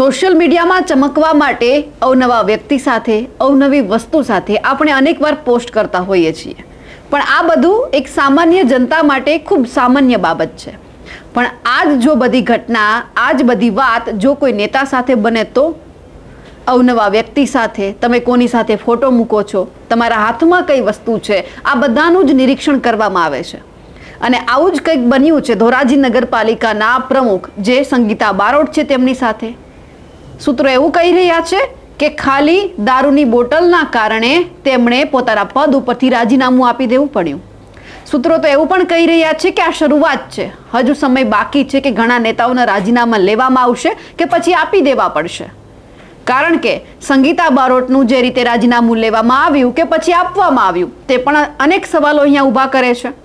Social મીડિયામાં ચમકવા માટે અવનવા વ્યક્તિ સાથે અવનવી વસ્તુ સાથે આપણે અનેકવાર પોસ્ટ કરતા હોઈએ છીએ, પણ આ બધું એક સામાન્ય જનતા માટે ખૂબ સામાન્ય બાબત છે। પણ આજ જો બધી ઘટના, આજ બધી વાત જો કોઈ નેતા સાથે બને તો? અવનવા વ્યક્તિ સાથે તમે કોની સાથે ફોટો મૂકો છો, તમારા હાથમાં કઈ વસ્તુ છે, આ બધાનું જ નિરીક્ષણ કરવામાં આવે છે। અને આવું જ કંઈક બન્યું છે ધોરાજી નગરપાલિકાના પ્રમુખ જે સંગીતા બારોટ છે તેમની સાથે। સૂત્રો એવું કહી રહ્યા છે કે ખાલી દારૂની બોટલના કારણે તેમણે પોતાના પદ ઉપરથી રાજીનામું આપી દેવું પડ્યું। સૂત્રો તો એવું પણ કહી રહ્યા છે કે આ શરૂઆત છે, હજુ સમય બાકી છે કે ઘણા નેતાઓના રાજીનામા લેવામાં આવશે કે પછી આપી દેવા પડશે। કારણ કે સંગીતા બારોટનું જે રીતે રાજીનામું લેવામાં આવ્યું કે પછી આપવામાં આવ્યું તે પણ અનેક સવાલો અહીંયા ઊભા કરે છે।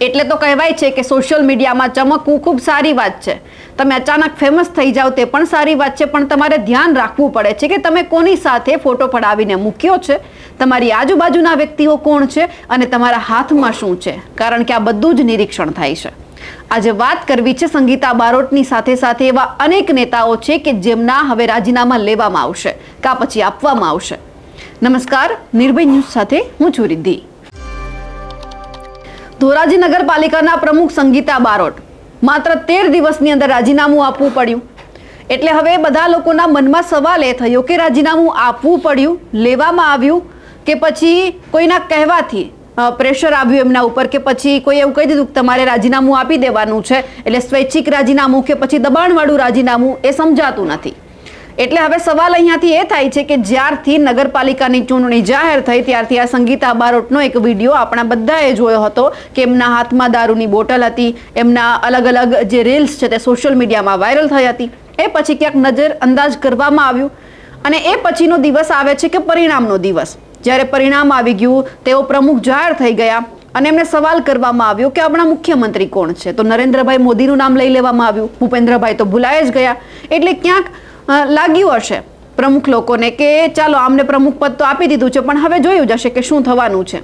એટલે તો કહેવાય છે કે સોશિયલ મીડિયામાં ચમકવું ખૂબ સારી વાત છે, તમે અચાનક ફેમસ થઈ જાઓ તે પણ સારી વાત છે, પણ તમારે ધ્યાન રાખવું પડે છે કે તમે કોની સાથે ફોટો પડાવીને મૂક્યો છે, તમારી આજુબાજુના વ્યક્તિઓ કોણ છે અને તમારા હાથમાં શું છે, કારણ કે આ બધું જ નિરીક્ષણ થાય છે। આજે વાત કરવી છે સંગીતા બારોટની સાથે સાથે એવા અનેક નેતાઓ છે કે જેમના હવે રાજીનામા લેવામાં આવશે કાં પછી આપવામાં આવશે। નમસ્કાર, નિર્ભય ન્યૂઝ સાથે હું છું રિદ્ધિ। ધોરાજી નગરપાલિકાના પ્રમુખ સંગીતા બારોટ માત્ર 13 દિવસની અંદર રાજીનામું આપવું પડ્યું, એટલે હવે બધા લોકોના મનમાં સવાલ એ થયો કે રાજીનામું આપવું પડ્યું, લેવામાં આવ્યું કે પછી કોઈના કહેવાથી પ્રેશર આવ્યું એમના ઉપર કે પછી કોઈ એવું કહી દીધું કે તમારે રાજીનામું આપી દેવાનું છે, એટલે સ્વૈચ્છિક રાજીનામું કે પછી દબાણવાળું રાજીનામું એ સમજાતું નથી। એટલે હવે સવાલ અહીંયાથી એ થાય છે કે જ્યારથી નગરપાલિકાની ચૂંટણી જાહેર થઈ ત્યારથી આ સંગીતા બારોટનો એક વિડીયો આપણા બધાએ જોયો હતો કે એમના હાથમાં દારૂની બોટલ હતી, એમના અલગ અલગ જે રીલ્સ છે તે સોશિયલ મીડિયામાં વાયરલ થઈ હતી। એ પછી ક્યાંક નજર અંદાજ કરવામાં આવ્યું અને એ પછીનો દિવસ આવે છે કે પરિણામનો દિવસ। જ્યારે પરિણામ આવી ગયું, તેઓ પ્રમુખ જાહેર થઈ ગયા અને એમને સવાલ કરવામાં આવ્યો કે આપણા મુખ્યમંત્રી કોણ છે, તો નરેન્દ્રભાઈ મોદીનું નામ લઈ લેવામાં આવ્યું, ભૂપેન્દ્રભાઈ તો ભૂલાઈ જ ગયા। એટલે ક્યાંક લાગ્યું હશે પ્રમુખ લોકોને કે ચાલો આમને પ્રમુખ પદ તો આપી દીધું છે, પણ હવે જોયું જશે કે શું થવાનું છે।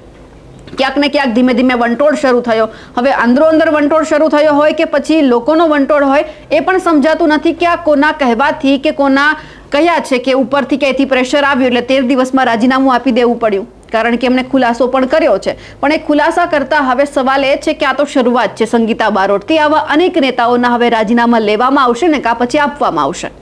ક્યાંક ને ક્યાંક ધીમે ધીમે વંટોળ શરૂ થયો। હવે અંદરો અંદર વંટોળ શરૂ થયો હોય કે પછી લોકોનો વંટોળ હોય એ પણ સમજાતું નથી કે આ કોના કહેવાથી કે કોના કયા છે કે ઉપરથી ક્યાંયથી પ્રેશર આવ્યું એટલે 13 દિવસમાં રાજીનામું આપી દેવું પડ્યું, કારણ કે એમને ખુલાસો પણ કર્યો છે। પણ એ ખુલાસા કરતા હવે સવાલ એ છે કે આ તો શરૂઆત છે સંગીતા બારોટથી, આવા અનેક નેતાઓના હવે રાજીનામા લેવામાં આવશે ને કાં પછી આપવામાં આવશે।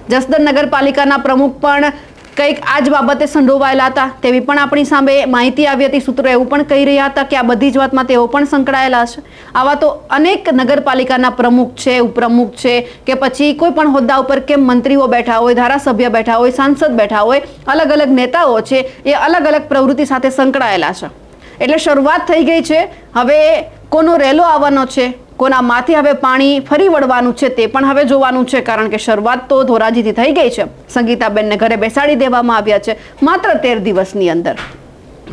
જસદણ નગરપાલિકાના પ્રમુખ પણ કંઈક આ જ બાબતે સંડોવાયેલા હતા તેવી પણ આપણી સામે માહિતી આવી હતી। સૂત્રો એવું પણ કહી રહ્યા હતા કે આ બધી જ વાતમાં તેઓ પણ સંકળાયેલા છે। આવા તો અનેક નગરપાલિકાના પ્રમુખ છે, ઉપપ્રમુખ છે કે પછી કોઈ પણ હોદ્દા ઉપર કે મંત્રીઓ બેઠા હોય, ધારાસભ્ય બેઠા હોય, સાંસદ બેઠા હોય, અલગ અલગ નેતાઓ છે એ અલગ અલગ પ્રવૃત્તિ સાથે સંકળાયેલા છે। એટલે શરૂઆત થઈ ગઈ છે, હવે કોનો રેલો આવવાનો છે, કોના માથે હવે પાણી ફરી વળવાનું છે તે પણ હવે જોવાનું છે, કારણ કે શરૂઆત તો ધોરાજીથી થઈ ગઈ છે। સંગીતાબેનને ઘરે બેસાડી દેવામાં આવ્યા છે માત્ર 13 દિવસની અંદર।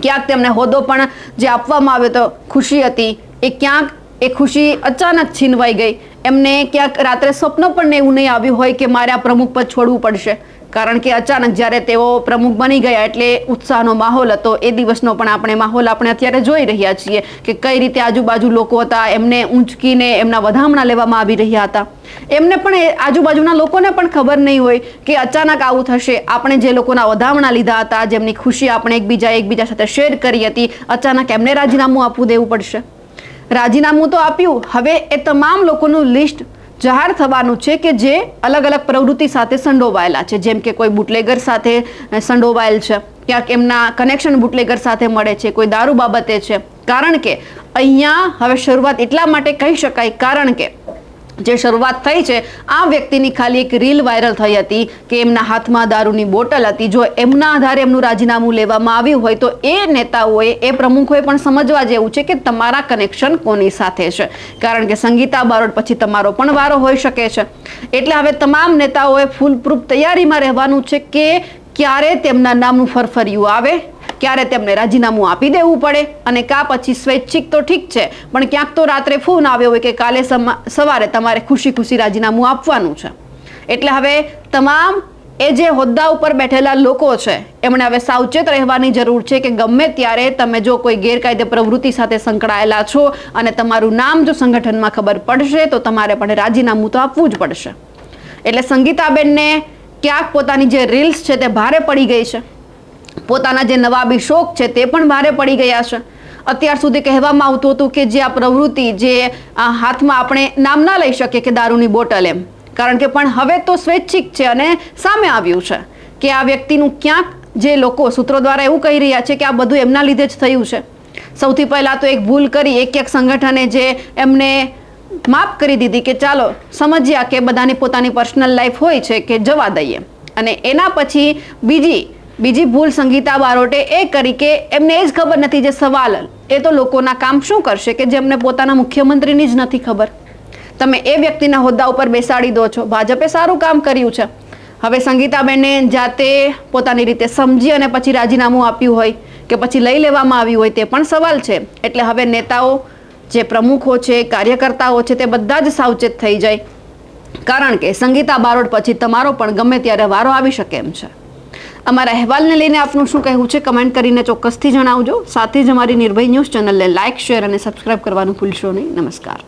ક્યાંક તેમને હોદ્દો પણ જે આપવામાં આવ્યો તો ખુશી હતી, એ ક્યાંક એ ખુશી અચાનક છીનવાઈ ગઈ। એમને ક્યાંક રાત્રે સ્વપ્ન પણ એવું નહીં આવ્યું હોય કે મારે આ પ્રમુખ પદ છોડવું પડશે, કારણ કે અચાનક જ્યારે તેઓ પ્રમુખ બની ગયા એટલે ઉત્સાહનો માહોલ હતો। એ દિવસનો પણ આપણે માહોલ આપણે અત્યારે જોઈ રહ્યા છીએ કે કઈ રીતે આજુબાજુ લોકો હતા એમને ઊંચકીને એમના વધામણા લેવામાં આવી રહ્યા હતા। એમને પણ આજુબાજુના લોકોને પણ ખબર નહીં હોય કે અચાનક આવું થશે। આપણે જે લોકોના વધામણા લીધા હતા, જેમની ખુશી આપણે એકબીજા સાથે શેર કરી હતી, અચાનક એમને રાજીનામું આપવું દેવું પડશે। રાજીનામું તો આપ્યું, હવે એ તમામ લોકોનું લિસ્ટ જાહેર થવાનું છે કે જે અલગ અલગ પ્રવૃત્તિ સાથે સંડોવાયેલા છે, જેમ કે કોઈ બુટલેગર સાથે સંડોવાયેલ છે, ક્યાંક એમના કનેક્શન બુટલેગર સાથે મળે છે, કોઈ દારૂ બાબતે છે। કારણ કે અહીંયા હવે શરૂઆત એટલા માટે કહી શકાય કારણ કે જે શરૂઆત થઈ છે આ વ્યક્તિની ખાલી એક રીલ વાયરલ થઈ હતી કે એમના હાથમાં દારૂની બોટલ હતી। જો એમના આધારે એમનું રાજીનામું લેવામાં આવ્યું હોય તો એ નેતાઓએ, એ પ્રમુખોએ પણ સમજવા જેવું છે કે તમારા કનેક્શન કોની સાથે છે, કારણ કે સંગીતા બારોટ પછી તમારો પણ વારો હોઈ શકે છે। એટલે હવે તમામ નેતાઓએ ફૂલ પ્રૂફ તૈયારીમાં રહેવાનું છે કે ક્યારે તેમના નામનું ફરફરિયું આવે, ક્યારે તેમને રાજીનામું આપી દેવું પડે અને કાં પછી સ્વૈચ્છિક તો ઠીક છે, પણ ક્યાંક તો રાત્રે ફોન આવ્યો હોય કે કાલે સવારે તમારે ખુશી ખુશી રાજીનામું આપવાનું છે। એટલે હવે તમામ એ જે હોદ્દા ઉપર બેઠેલા લોકો છે એમણે હવે સાવચેત રહેવાની જરૂર છે કે ગમે ત્યારે તમે જો કોઈ ગેરકાયદે પ્રવૃત્તિ સાથે સંકળાયેલા છો અને તમારું નામ જો સંગઠનમાં ખબર પડશે તો તમારે પણ રાજીનામું તો આપવું જ પડશે। એટલે સંગીતાબેનને ક્યાંક પોતાની જે રીલ્સ છે તે ભારે પડી ગઈ છે, પોતાના જે નવાબી શોખ છે તે પણ ભારે પડી ગયા છે. અત્યાર સુધી કહેવામાં આવતું હતું કે જે આ પ્રવૃત્તિ જે હાથમાં આપણે નામ ના લઈ શકીએ કે દારૂની બોટલ એમ, કારણ કે પણ હવે તો સ્વૈચ્છિક છે અને સામે આવ્યું છે કે આ વ્યક્તિનું ક્યાંક જે લોકો સૂત્રો દ્વારા એવું કહી રહ્યા છે કે આ બધું એમના લીધે જ થયું છે. સૌથી પહેલાં તો એક ભૂલ કરી એક સંગઠને જે એમને માફ કરી દીધી કે ચાલો સમજ્યા કે બધાની પોતાની પર્સનલ લાઈફ હોય છે કે જવા દઈએ, અને એના પછી બીજી ભૂલ સંગીતા બારોટે એ કરી કે એમને એ જ ખબર નથી જે સવાલ એ તો લોકોના કામ શું કરશે કે જેમને પોતાના મુખ્યમંત્રીની જ નથી ખબર. તમે એ વ્યક્તિના હોદ્દા ઉપર બેસાડી દો છો. ભાજપે સારું કામ કર્યું છે. હવે સંગીતાબેનને જાતે પોતાની રીતે સમજી અને પછી રાજીનામું આપ્યું હોય કે પછી લઈ લેવામાં આવ્યું હોય તે પણ સવાલ છે. એટલે હવે નેતાઓ, જે પ્રમુખો છે, કાર્યકર્તાઓ છે, તે બધા જ સાવચેત થઈ જાય, કારણ કે સંગીતા બારોટ પછી તમારો પણ ગમે ત્યારે વારો આવી શકે એમ છે. અમારા અહેવાલને લઈને આપનું શું કહેવું છે કમેન્ટ કરીને ચોક્કસથી જણાવજો. સાથે જ અમારી નિર્ભય ન્યૂઝ ચેનલને લાઇક, શેર અને સબસ્ક્રાઇબ કરવાનું ભૂલશો નહીં. નમસ્કાર.